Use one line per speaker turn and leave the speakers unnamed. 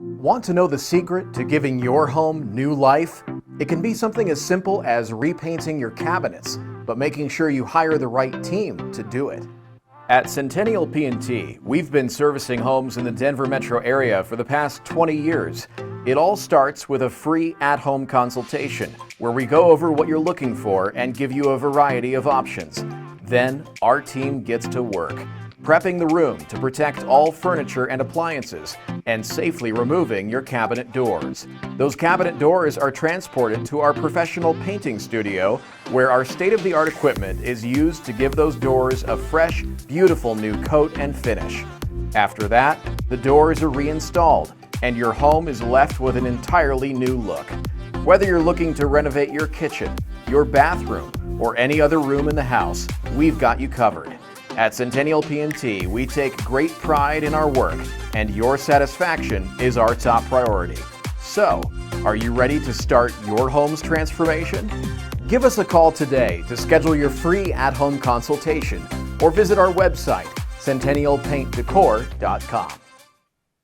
Want to know the secret to giving your home new life? It can be something as simple as repainting your cabinets, but making sure you hire the right team to do it. At Centennial P&T, we've been servicing homes in the Denver metro area for the past 20 years. It all starts with a free at-home consultation, where we go over what you're looking for and give you a variety of options. Then, our team gets to work, prepping the room to protect all furniture and appliances, and safely removing your cabinet doors. Those cabinet doors are transported to our professional painting studio, where our state-of-the-art equipment is used to give those doors a fresh, beautiful new coat and finish. After that, the doors are reinstalled, and your home is left with an entirely new look. Whether you're looking to renovate your kitchen, your bathroom, or any other room in the house, we've got you covered. At Centennial P&T, we take great pride in our work, and your satisfaction is our top priority. So, are you ready to start your home's transformation? Give us a call today to schedule your free at-home consultation, or visit our website, centennialpaintdecor.com.